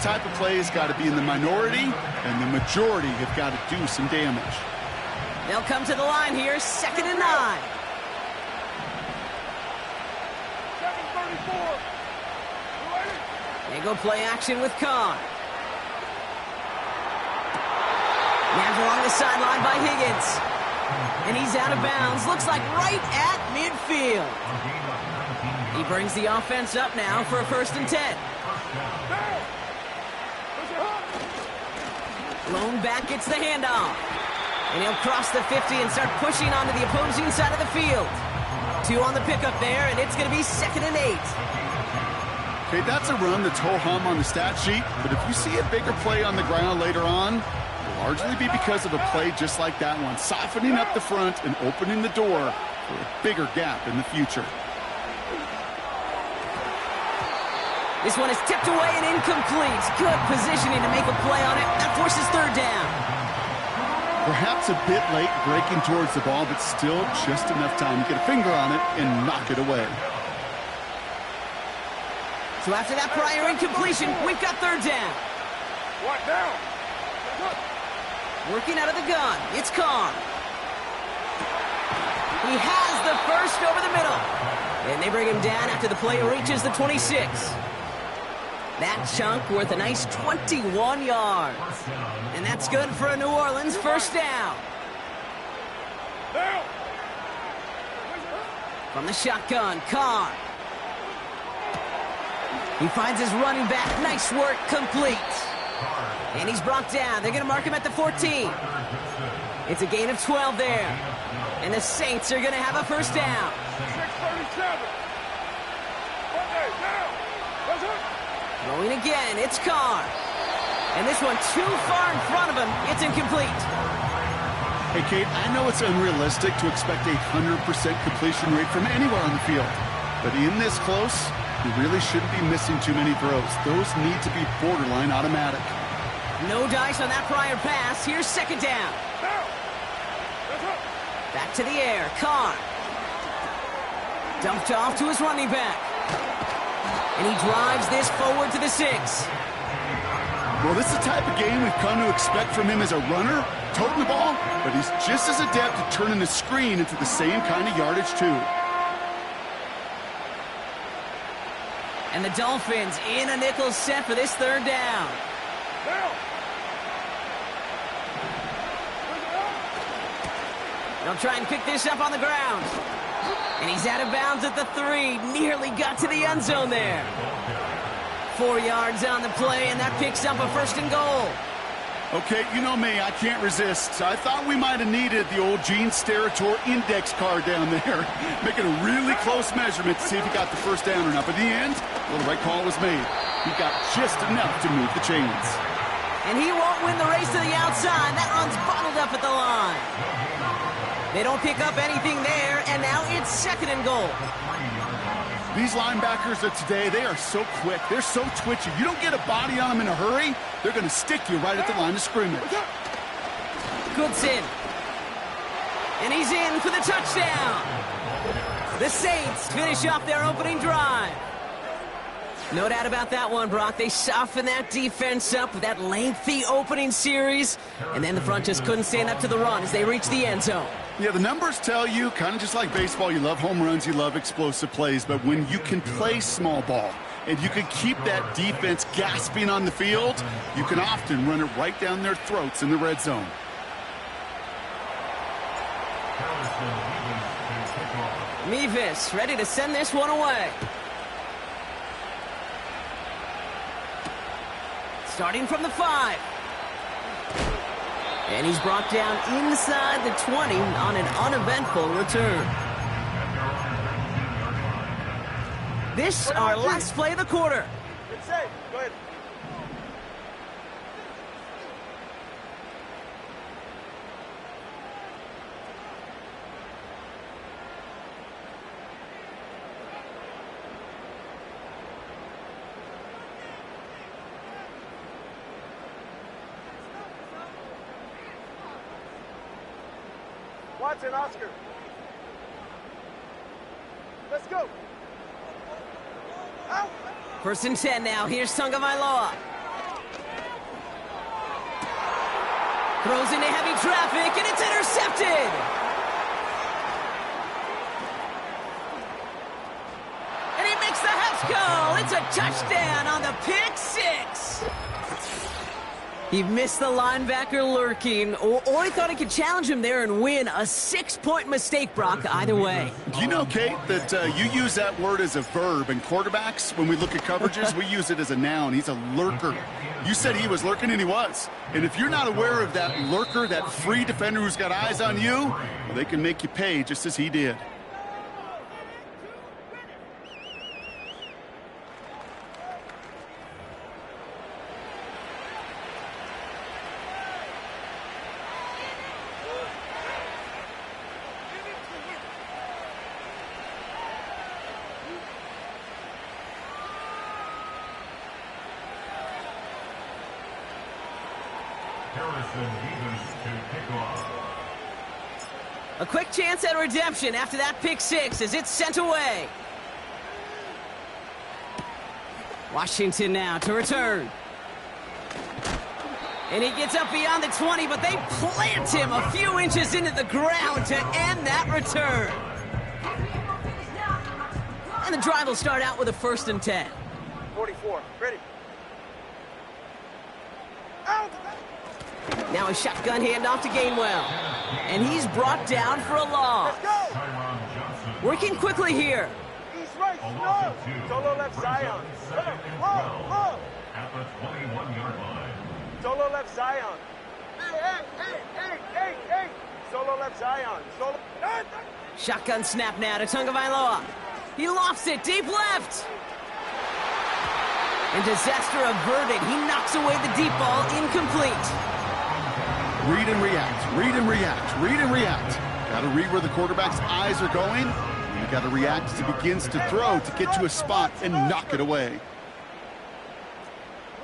type of play has got to be in the minority, and the majority have got to do some damage. They'll come to the line here, 2nd and 9. 7:34. They go play action with Carr. Nabbed along the sideline by Higgins. And he's out of bounds. Looks like right at midfield. He brings the offense up now for a 1st and 10. Lone back gets the handoff. And he'll cross the 50 and start pushing onto the opposing side of the field. 2 on the pickup there, and it's going to be 2nd and 8. Okay, that's a run that's ho-hum on the stat sheet, but if you see a bigger play on the ground later on, it'll largely be because of a play just like that one, softening up the front and opening the door for a bigger gap in the future. This one is tipped away and incomplete. Good positioning to make a play on it. That forces 3rd down. Perhaps a bit late breaking towards the ball, but still just enough time to get a finger on it and knock it away. So after that prior incompletion, we've got 3rd down. What now? Working out of the gun, it's Carr. He has the first over the middle. And they bring him down after the play reaches the 26. That chunk worth a nice 21 yards. And that's good for a New Orleans 1st down. From the shotgun, Carr. He finds his running back. Nice work, complete. And he's brought down. They're going to mark him at the 14. It's a gain of 12 there. And the Saints are going to have a 1st down. 6:37. Okay, now. Going again, it's Carr. And this one too far in front of him. It's incomplete. Hey, Kate, I know it's unrealistic to expect a 100% completion rate from anywhere on the field. But in this close, you really shouldn't be missing too many throws. Those need to be borderline automatic. No dice on that prior pass. Here's 2nd down. Back to the air, Carr. Dumped off to his running back. And he drives this forward to the 6. Well, this is the type of game we've come to expect from him as a runner, toting the ball, but he's just as adept at turning the screen into the same kind of yardage, too. And the Dolphins in a nickel set for this 3rd down. They'll try and pick this up on the ground. And he's out of bounds at the 3. Nearly got to the end zone there. 4 yards on the play, and that picks up a 1st and goal. Okay, you know me, I can't resist. I thought we might have needed the old Gene Steratore index card down there, making a really close measurement to see if he got the 1st down or not. But in the end, well, the right call was made. He got just enough to move the chains. And he won't win the race to the outside. That run's bottled up at the line. They don't pick up anything there, and now it's 2nd and goal. These linebackers of today, they are so quick. They're so twitchy. You don't get a body on them in a hurry, they're going to stick you right at the line of scrimmage. Goodson. And he's in for the touchdown. The Saints finish off their opening drive. No doubt about that one, Brock. They softened that defense up with that lengthy opening series, and then the front just couldn't stand up to the run as they reached the end zone. Yeah, the numbers tell you, kind of just like baseball, you love home runs, you love explosive plays, but when you can play small ball and you can keep that defense gasping on the field, you can often run it right down their throats in the red zone. Mevis ready to send this one away. Starting from the 5. And he's brought down inside the 20 on an uneventful return. This our last play of the quarter. Good save. Go ahead. Watson, Oscar. Let's go. Out. 1st and 10 now. Here's Tagovailoa. Throws into heavy traffic, and it's intercepted! And he makes the house call! It's a touchdown on the pick six! He missed the linebacker lurking, or he thought he could challenge him there and win. A 6-point mistake, Brock, either way. Do you know, Kate, that you use that word as a verb, and quarterbacks, when we look at coverages, we use it as a noun. He's a lurker. You said he was lurking, and he was. And if you're not aware of that lurker, that free defender who's got eyes on you, well, they can make you pay just as he did. A quick chance at redemption after that pick six as it's sent away. Washington now to return. And he gets up beyond the 20, but they plant him a few inches into the ground to end that return. And the drive will start out with a 1st and 10. 44, ready. Now a shotgun handoff to Gainwell. And he's brought down for a loss. Let's go! Working quickly here. East right, no! Solo left Zion. Whoa! At the 21-yard line. Solo left Zion. Hey! Solo left Zion. Solo... Shotgun snap now to Tagovailoa. He lofts it deep left. And disaster averted. He knocks away the deep ball, incomplete. Read and react, read and react, read and react. Got to read where the quarterback's eyes are going. You got to react as he begins to throw to get to a spot and knock it away.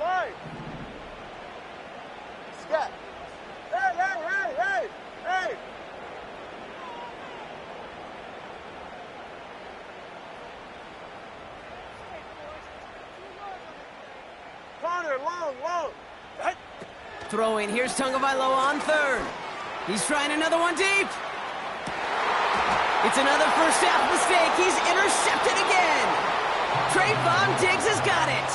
Line. Scat. Hey! Connor, long. Throwing, here's Tagovailoa on 3rd. He's trying another one deep. It's another first half mistake. He's intercepted again. Trayvon Diggs has got it.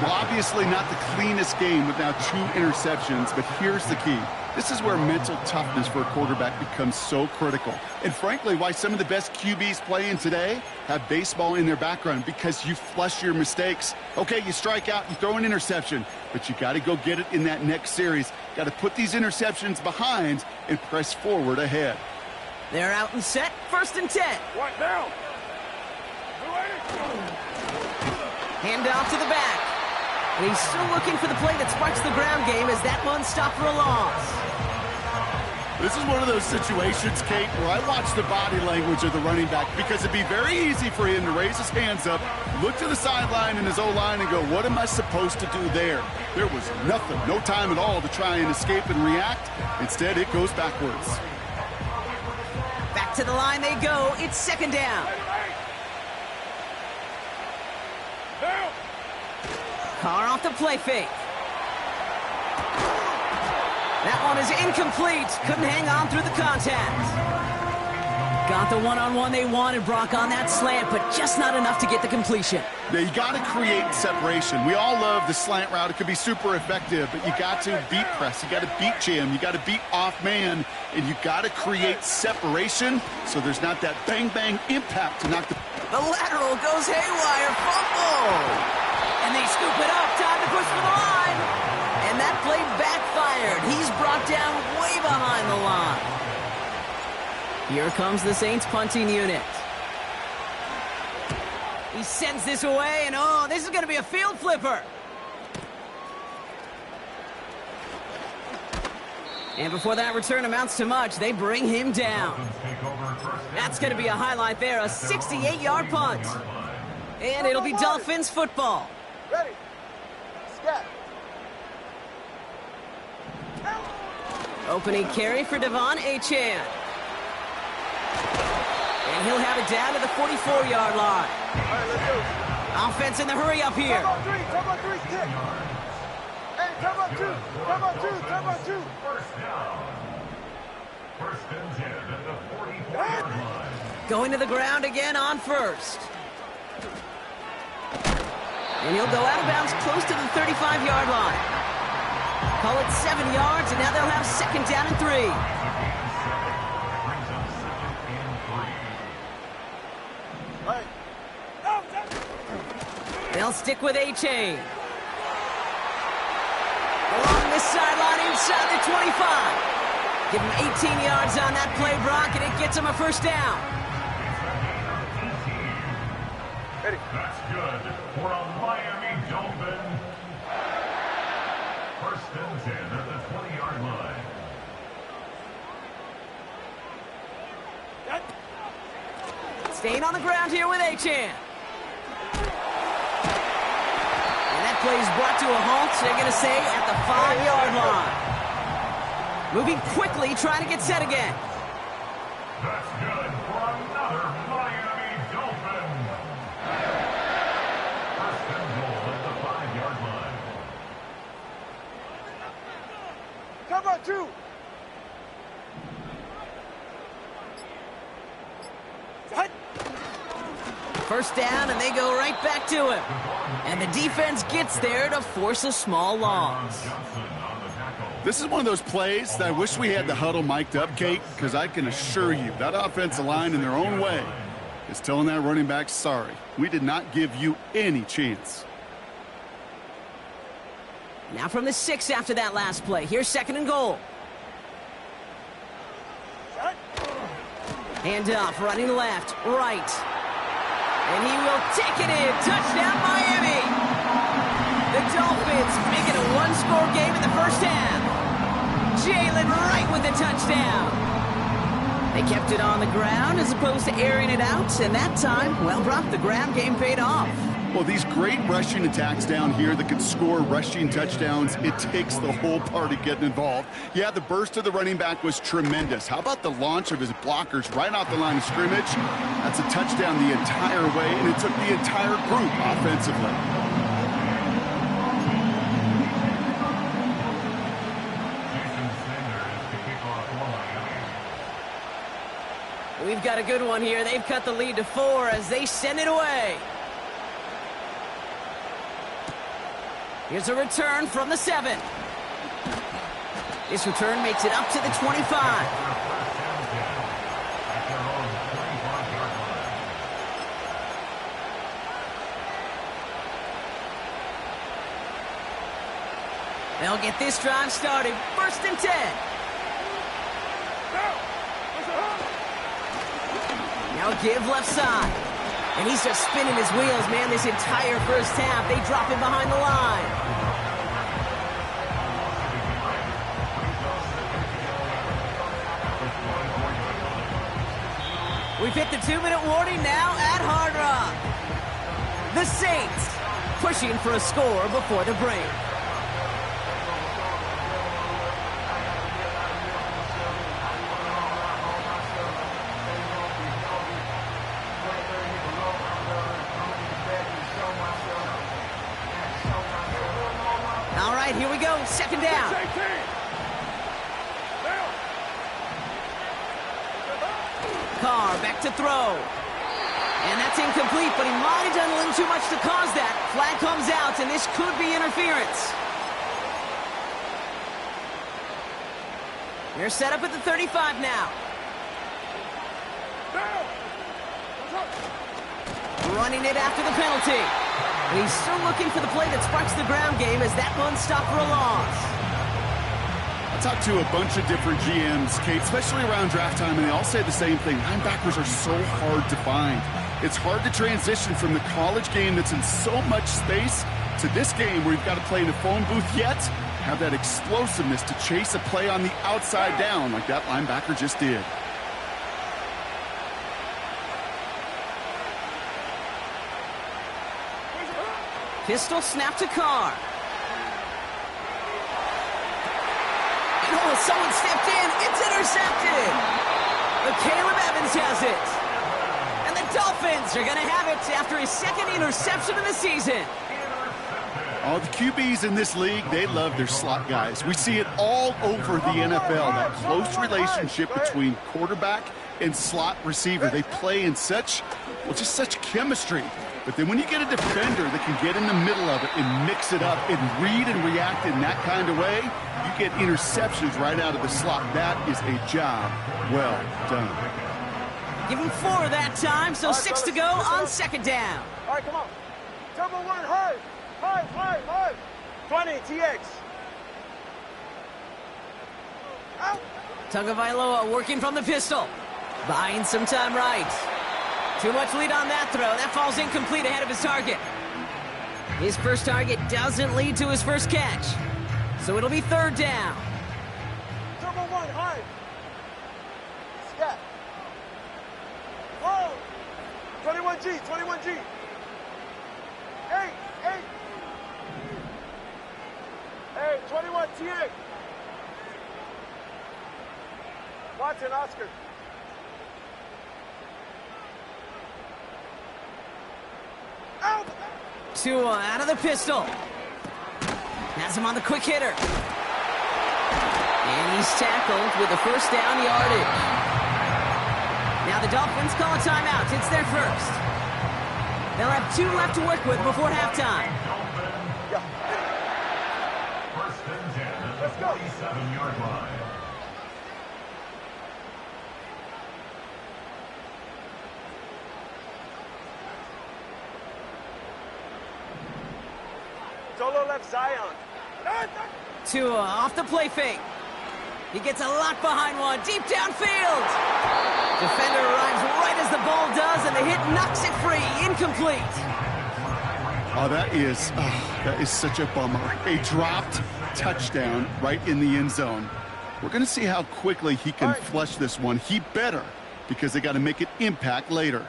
Well, obviously not the cleanest game with now 2 interceptions, but here's the key. This is where mental toughness for a quarterback becomes so critical. And frankly, why some of the best QBs playing today have baseball in their background, because you flush your mistakes. Okay, you strike out, you throw an interception, but you got to go get it in that next series. Got to put these interceptions behind and press forward ahead. They're out and set. 1st and 10. What now? Handoff to the back. And he's still looking for the play that sparks the ground game as that one stopped for a loss. This is one of those situations, Kate, where I watch the body language of the running back, because it'd be very easy for him to raise his hands up, look to the sideline in his O-line and go, what am I supposed to do there? There was nothing, no time at all to try and escape and react. Instead, it goes backwards. Back to the line they go. It's 2nd down. Now! Carr off the play fake. That one is incomplete. Couldn't hang on through the contact. Got the one-on-one they wanted, Brock, on that slant, but just not enough to get the completion. Yeah, you got to create separation. We all love the slant route. It could be super effective, but you got to beat press. You got to beat jam. You got to beat off man, and you got to create separation so there's not that bang-bang impact to knock the... The lateral goes haywire. Fumble! And they scoop it up. Time to push for the line. And that play backfired. He's brought down way behind the line. Here comes the Saints punting unit. He sends this away, and oh, this is going to be a field flipper. And before that return amounts to much, they bring him down. That's going to be a highlight there, a 68-yard punt. And it'll be Dolphins football. Ready. Scat. Opening carry for Devon Achane. And he'll have it down to the 44-yard line. All right, let's go. Offense in the hurry up here. Come on, three, stick. Hey, come on. two. First down. First and 10 at the 44-yard line. Going to the ground again on first. And he'll go out of bounds close to the 35-yard line. Call it 7 yards, and now they'll have second down and 3. Brings up second and 3. They'll stick with A-Chain. Along this sideline inside the 25. Give him 18 yards on that play, Brock, and it gets him a first down. That's good for a Miami Dolphin. First and 10 at the 20-yard line. Staying on the ground here with A-Chan. And that play is brought to a halt, they're going to say, at the 5-yard line. Moving quickly, trying to get set again. That's good for another Miami Dolphin. First and goal at the 5-yard line. Cover 2. First down, and they go right back to him. And the defense gets there to force a small loss. This is one of those plays that I wish we had the huddle mic'd up, Kate, because I can assure you that offensive line in their own way is telling that running back, sorry, we did not give you any chance. Now from the 6 after that last play. Here's second and goal. Hand off, running left, right. And he will take it in. Touchdown, Miami. The Dolphins make it a one-score game in the first half. Jalen Wright with the touchdown. They kept it on the ground as opposed to airing it out. And that time, well, Brock, the ground game paid off. Well, these great rushing attacks down here that can score rushing touchdowns, it takes the whole party getting involved. Yeah, the burst of the running back was tremendous. How about the launch of his blockers right off the line of scrimmage? That's a touchdown the entire way, and it took the entire group offensively. We've got a good one here. They've cut the lead to 4 as they send it away. Here's a return from the 7. This return makes it up to the 25. They'll get this drive started. First and 10. Now give left side. And he's just spinning his wheels, man, this entire first half. They drop him behind the line. We've hit the 2-minute warning now at Hard Rock. The Saints pushing for a score before the break. All right, here we go. Second down. Carr back to throw. And that's incomplete, but he might have done a little too much to cause that. Flag comes out, and this could be interference. They're set up at the 35 now. Running it after the penalty. And he's still looking for the play that sparks the ground game as that one stopped for a loss. I talked to a bunch of different GMs, Kate, especially around draft time, and they all say the same thing. Linebackers are so hard to find. It's hard to transition from the college game that's in so much space to this game where you've got to play in a phone booth, yet have that explosiveness to chase a play on the outside down like that linebacker just did. Pistol snap to Carr. And oh, someone stepped in. It's intercepted. But Caleb Evans has it. And the Dolphins are going to have it after his second interception of the season. Oh, the QBs in this league, they love their slot guys. We see it all over the NFL, that close relationship between quarterback and slot receiver. They play in such, well, just such chemistry. But then when you get a defender that can get in the middle of it and mix it up and read and react in that kind of way, you get interceptions right out of the slot. That is a job well done. Give him 4 that time, so 6 to go on second down. All right, come on. Turbo 1, high. 20, TX. Out. Tagovailoa working from the pistol. Buying some time right. Too much lead on that throw. That falls incomplete ahead of his target. His first target doesn't lead to his first catch. So it'll be third down. Turbo 1, high. Scat. Whoa. 21G, 21G. 8. Hey, 21 TX. Watson, Oscar. Out. Tua out of the pistol. Has him on the quick hitter. And he's tackled with a first down yardage. Now the Dolphins call a timeout. It's their first. They'll have 2 left to work with before halftime. First and 10 at the 47-yard line. Solo left Zion. Tua off the play fake. He gets a lot behind one, deep downfield. Defender arrives right as the ball does, and the hit knocks it free, incomplete. Oh, that is such a bummer. A dropped touchdown right in the end zone. We're going to see how quickly he can flush this one. He better, because they got to make it impact later.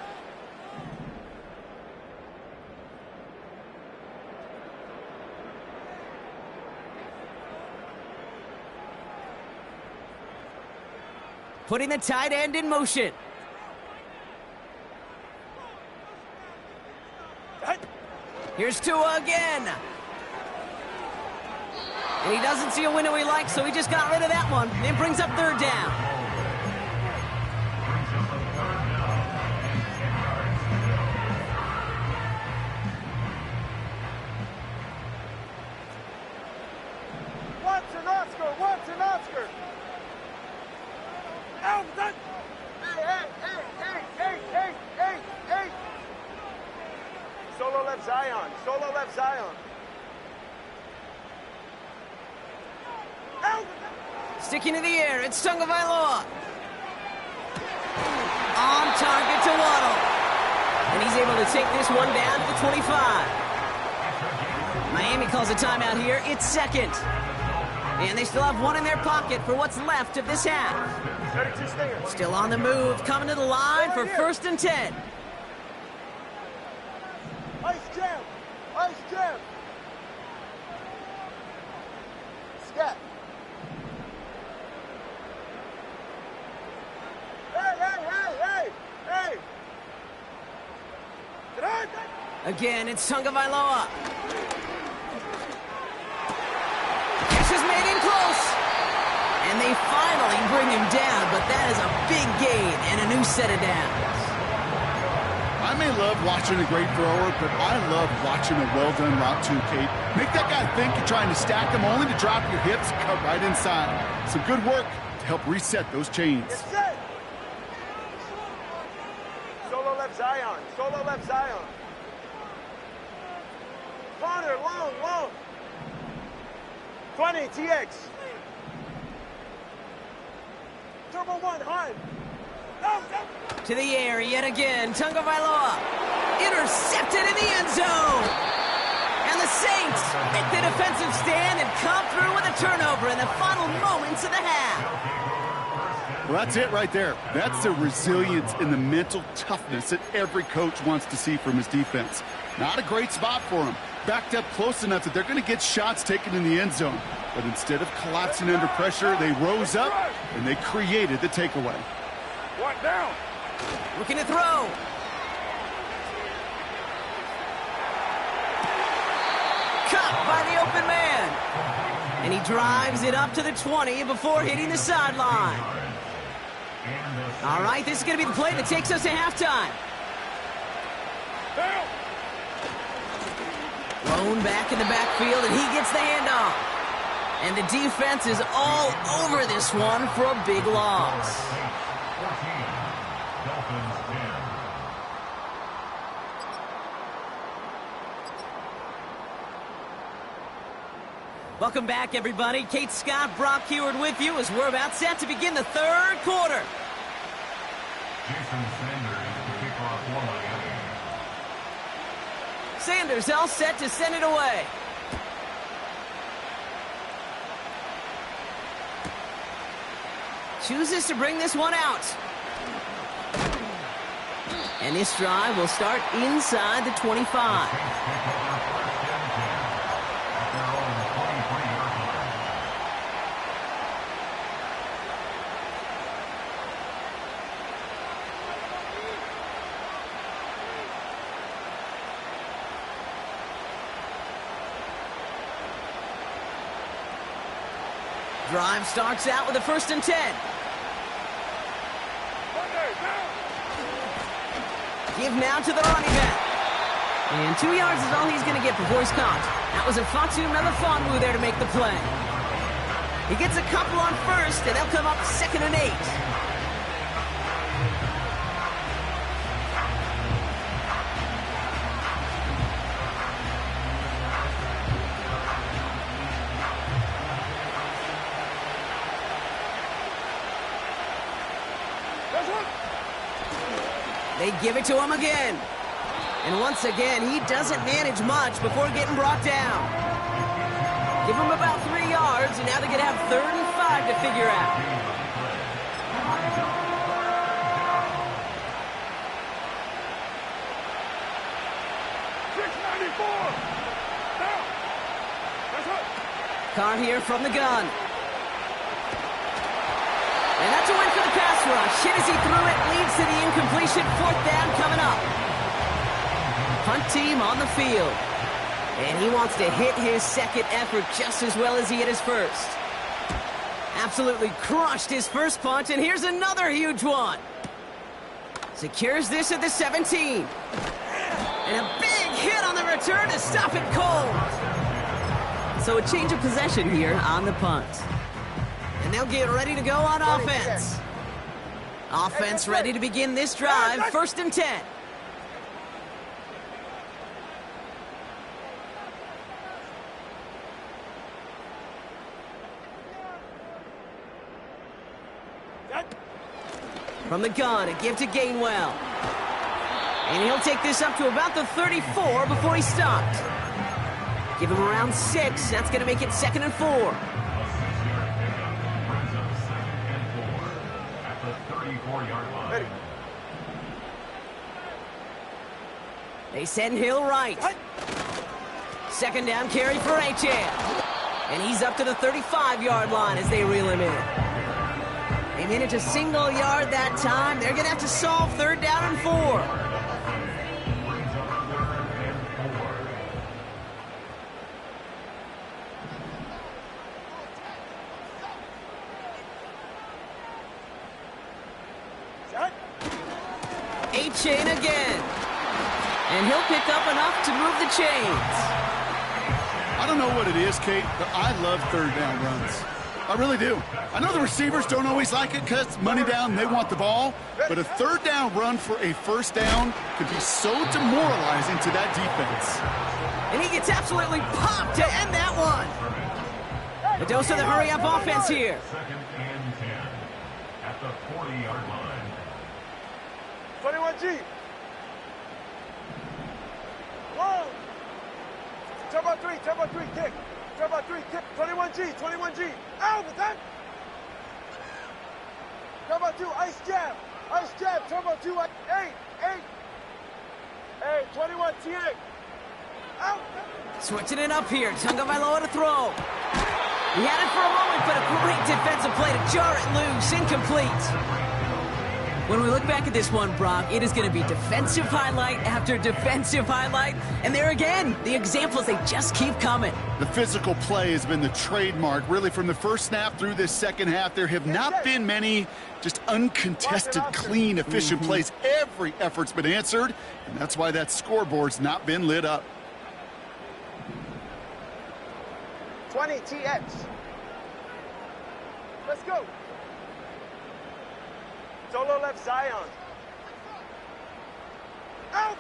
Putting the tight end in motion. Here's Tua again. And he doesn't see a window he likes, so he just got rid of that one. It brings up third down. Watson, Oscar. Out. Hey. Solo left Zion. Out. Sticking to the air, it's Tagovailoa. On target to Waddle. And he's able to take this one down to the 25. Miami calls a timeout here. It's second. And they still have 1 in their pocket for what's left of this half. 32 Stinger. Still on the move, coming to the line for first and 10. Ice jam. Scat. Hey. Again, it's Tagovailoa. Catch is made in close. And they finally bring him down, but that is a big gain and a new set of downs. I may love watching a great thrower, but I love watching a well-done route too, Kate. Make that guy think you're trying to stack him only to drop your hips, cut right inside. Some good work to help reset those chains. It's set. Solo left Zion. Corner, long. 20, TX. Turbo 1, high. No. To the air yet again, Tagovailoa. Intercepted in the end zone. And the Saints make the defensive stand and come through with a turnover in the final moments of the half. Well, that's it right there. That's the resilience and the mental toughness that every coach wants to see from his defense. Not a great spot for him. Backed up close enough that they're going to get shots taken in the end zone. But instead of collapsing under pressure, they rose up and they created the takeaway. What down? Looking to throw. Caught blocked by the open man. And he drives it up to the 20 before hitting the sideline. All right, this is going to be the play that takes us to halftime. Thrown back in the backfield, and he gets the handoff. And the defense is all over this one for a big loss. Welcome back, everybody. Kate Scott, Brock Heward with you as we're about set to begin the third quarter. Jason Sanders to kick off one. Sanders all set to send it away. Chooses to bring this one out. And this drive will start inside the 25. Drive starts out with a 1st and 10. Give now to the running back. And 2 yards is all he's going to get before he's caught. That was a Fatu Melifonwu there to make the play. He gets a couple on 1st, and they'll come up 2nd and 8. They give it to him again. And once again, he doesn't manage much before getting brought down. Give him about 3 yards, and now they're going to have 3rd and 5 to figure out. Carr here from the gun. And that's a win for the pass rush. Hit as he threw it, leads to the incompletion. 4th down coming up. Punt team on the field. And he wants to hit his second effort just as well as he hit his first. Absolutely crushed his first punt, and here's another huge one. Secures this at the 17. And a big hit on the return to stop it cold. So a change of possession here on the punt. And they'll get ready to go on offense. Offense ready to begin this drive. 1st and 10. From the gun, a give to Gainwell. And he'll take this up to about the 34 before he stopped. Give him around 6. That's going to make it 2nd and 4. They send Hill right. 2nd down carry for Achane. And he's up to the 35-yard line as they reel him in. They manage a single yard that time. They're going to have to solve 3rd down and 4. Achane again. And he'll pick up enough to move the chains. I don't know what it is, Kate, but I love 3rd down runs. I really do. I know the receivers don't always like it because money down, they want the ball. But a 3rd down run for a 1st down could be so demoralizing to that defense. And he gets absolutely popped to end that one. The dose of the hurry-up offense here. 2nd and 10 at the 40-yard line. 21G. Whoa. Turbo 3, kick. Turbo 3, kick. 21G. Out with that. Turbo 2, ice jab. Turbo 2, 8. Hey, 21, T8. Out. Switching it up here. Tagovailoa to throw. He had it for a moment, but a great defensive play to jar it loose. Incomplete. When we look back at this one, Brock, it is going to be defensive highlight after defensive highlight. And there again, the examples, they just keep coming. The physical play has been the trademark, really, from the first snap through this second half. There have not been many just uncontested, clean, efficient plays. Every effort's been answered, and that's why that scoreboard's not been lit up. 20 TX. Let's go. Solo left Zion. Out.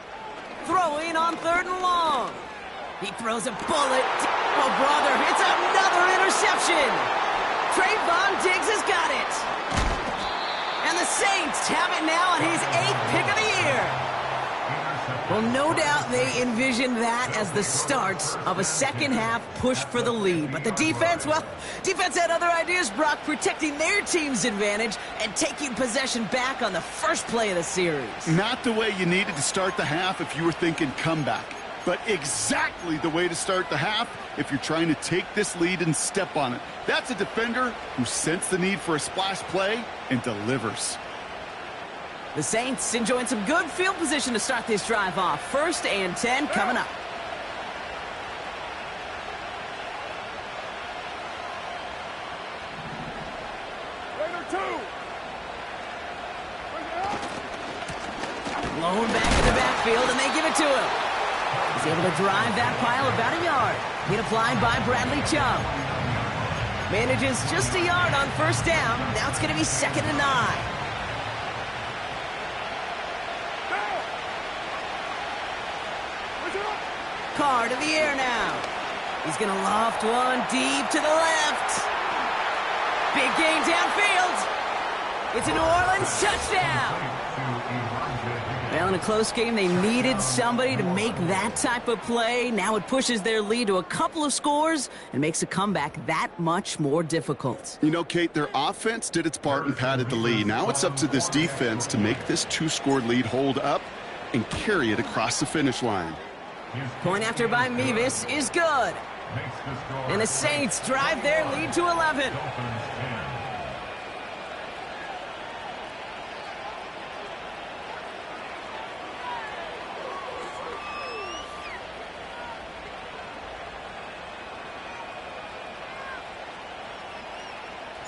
Throwing on 3rd and long. He throws a bullet. Oh, brother, it's another interception. Trayvon Diggs has got it. And the Saints have it now on his 8th pick of the year. Well, no doubt they envisioned that as the start of a second-half push for the lead. But the defense, well, defense had other ideas, Brock, protecting their team's advantage and taking possession back on the first play of the series. Not the way you needed to start the half if you were thinking comeback, but exactly the way to start the half if you're trying to take this lead and step on it. That's a defender who sensed the need for a splash play and delivers. The Saints enjoying some good field position to start this drive off. 1st and 10 coming up. Raider 2. Blown back in the backfield, and they give it to him. He's able to drive that pile about a yard. Hit applied by Bradley Chubb. Manages just a yard on 1st down. Now it's going to be 2nd and 9. Carr to the air now. He's going to loft one deep to the left. Big gain downfield. It's a New Orleans touchdown. Well, in a close game, they needed somebody to make that type of play. Now it pushes their lead to a couple of scores and makes a comeback that much more difficult. You know, Kate, their offense did its part and padded the lead. Now it's up to this defense to make this 2-score lead hold up and carry it across the finish line. Point after by Mevis is good. And the Saints drive their lead to 11.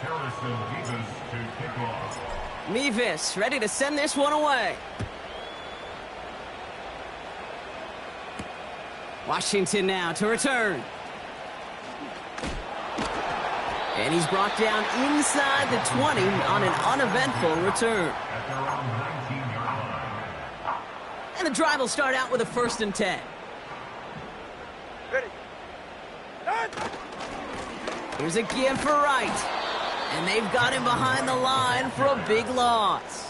Harrison Mevis to kick off. Mevis ready to send this one away. Washington now to return. And he's brought down inside the 20 on an uneventful return. At their own 19-yard line. And the drive will start out with a 1st and 10. Ready. Here's a give for Wright. And they've got him behind the line for a big loss.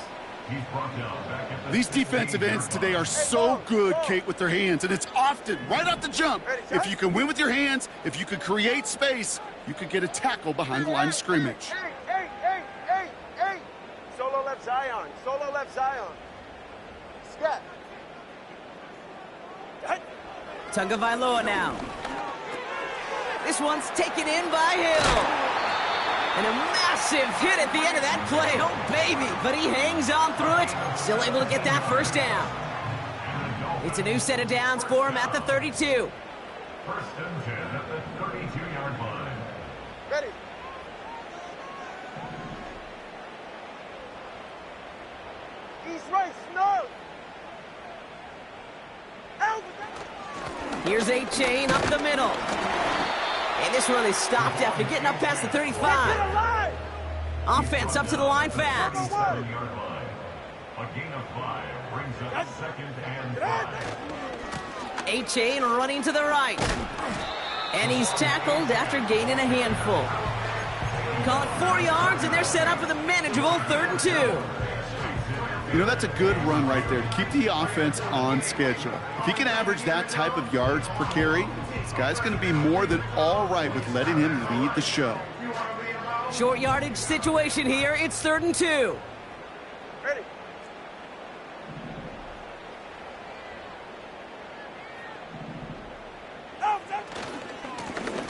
He's brought down back at the These defensive ends today are so good, Kate, with their hands, and it's often right off the jump. If you can win with your hands, if you can create space, you could get a tackle behind the line of scrimmage. Hey. Solo left Zion. Solo left Zion. Scat. Tagovailoa now. This one's taken in by Hill. And a massive hit at the end of that play. Oh, baby. But he hangs on through it. Still able to get that 1st down. It's a new set of downs for him at the 32. 1st and 10 at the 32-yard line. Ready. East right, snow. Out. Here's a chain up the middle. And this one is stopped after getting up past the 35. Offense up to the line fast. 7-yard line. A gain of 5 brings up 2nd and 5. A-Chain running to the right. And he's tackled after gaining a handful. Call it 4 yards, and they're set up with a manageable 3rd and 2. You know, that's a good run right there to keep the offense on schedule. If he can average that type of yards per carry, this guy's going to be more than all right with letting him lead the show. Short yardage situation here. It's 3rd and 2. Ready.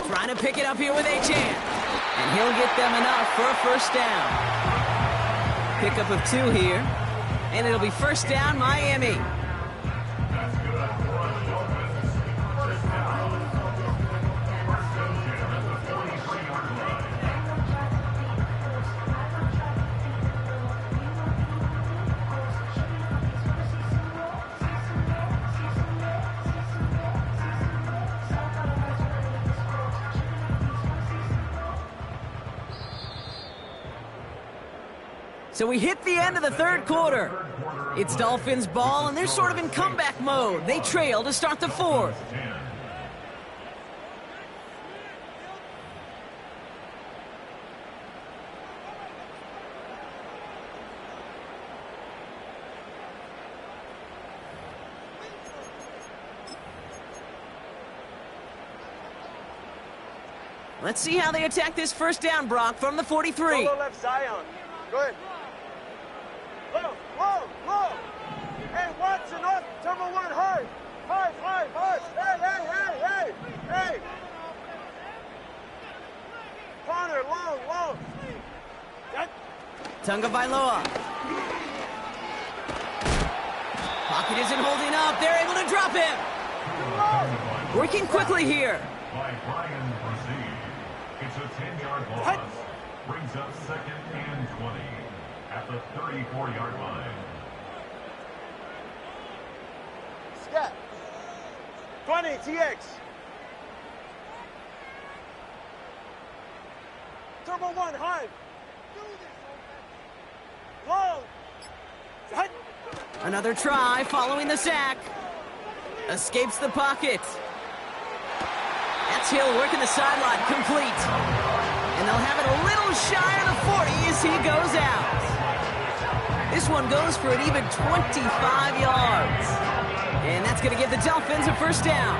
Trying to pick it up here with A-Chan. And he'll get them enough for a 1st down. Pickup of 2 here. And it'll be first down, Miami. That's good. Rush offense. First down. First and 10 at the 43-yard line. So we hit the end of the third quarter. It's Dolphins ball, and they're sort of in comeback mode. They trail to start the fourth. Let's see how they attack this first down, Brock, from the 43. Solo left Zion. Go ahead. Low, low, low. Hey, Watson up. Turbo one hard. Hard, hard, hard. Hey, hey, hey, hey, hey. Connor, long, long. Tunga Bailoa. Pocket isn't holding up. They're able to drop him. Working quickly here. By Brian Brzee. It's a 10-yard loss. Brings up second and 20 at the 34-yard line. Scat. 20, TX. Turbo one, hard. Long. Hut. Another try following the sack. Escapes the pocket. That's Hill working the sideline, complete. And they'll have it a little shy of the 40 as he goes out. This one goes for an even 25 yards. And that's going to give the Dolphins a first down.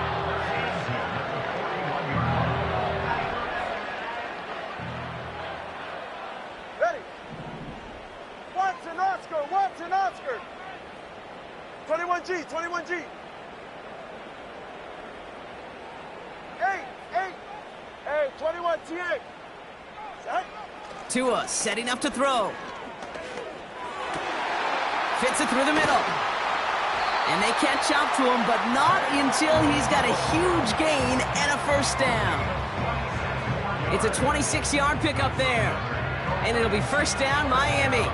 Ready. Watson, Oscar, Watson, Oscar. 21G, 21G. 8, 21 TX. Set. Tua setting up to throw. Fits it through the middle. And they catch up to him, but not until he's got a huge gain and a first down. It's a 26-yard pickup there. And it'll be first down, Miami.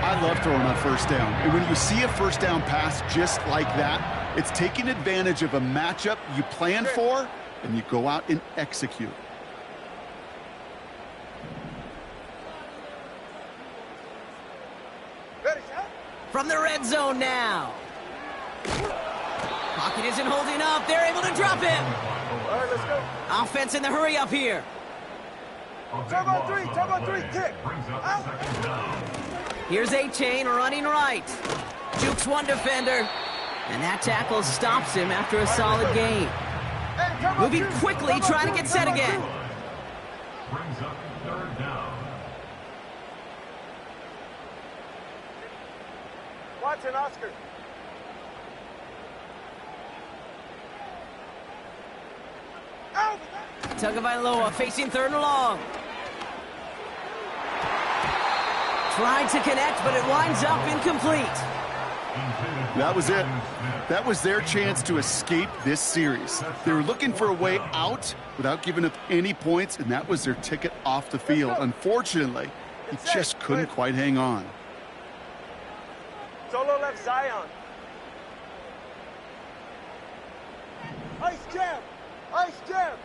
I love throwing on first down. And when you see a first down pass just like that, it's taking advantage of a matchup you plan for, and you go out and execute. Ready, set. From the red zone now. Pocket isn't holding up. They're able to drop him. All right, let's go. Offense in the hurry up here. Turbo three, kick. Brings up Out. second down. Here's A-Chain running right. Jukes one defender. And that tackle stops him after a solid gain. Hey, turbo Moving two, quickly, turbo trying to two, get set turbo again. two. Brings up third down. Watson, Oscar. Out. Tagovailoa facing third and long. Tried to connect, but it winds up incomplete. That was it. That was their chance to escape this series. They were looking for a way out without giving up any points, and that was their ticket off the field. Unfortunately, he just couldn't quite hang on. Solo left Zion. Ice jam. Ice jam.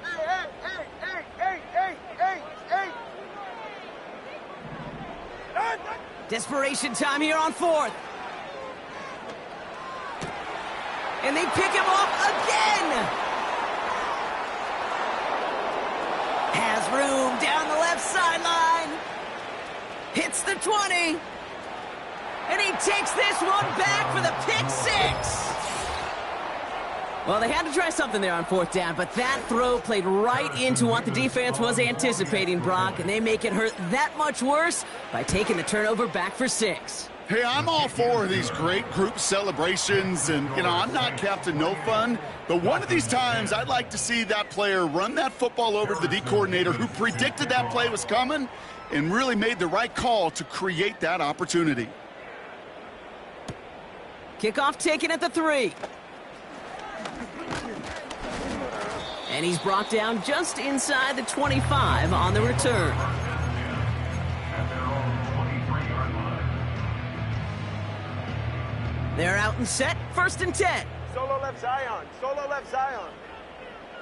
Hey, hey, hey, hey, hey, hey, hey, hey. Desperation time here on fourth. And they pick him off again. Has room down the left sideline. Hits the 20. And he takes this one back for the pick six. Well, they had to try something there on fourth down, but that throw played right into what the defense was anticipating, Brock, and they make it hurt that much worse by taking the turnover back for six. Hey, I'm all for these great group celebrations, and, you know, I'm not Captain No Fun, but one of these times I'd like to see that player run that football over to the D coordinator who predicted that play was coming and really made the right call to create that opportunity. Kickoff taken at the 3. And he's brought down just inside the 25 on the return. At their own 23-yard line. They're out and set. 1st and 10. Solo left Zion. Solo left Zion.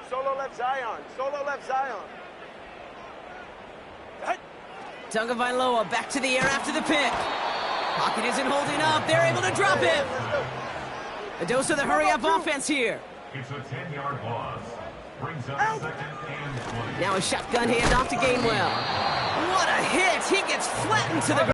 Solo left Zion. Solo left Zion. Tagovailoa back to the air after the pick. Pocket isn't holding up. They're able to drop him. A dose of the hurry-up offense here. It's a 10-yard loss. Brings up 2nd and 20. Now a shotgun handoff to Gainwell. What a hit! He gets flattened to the ground.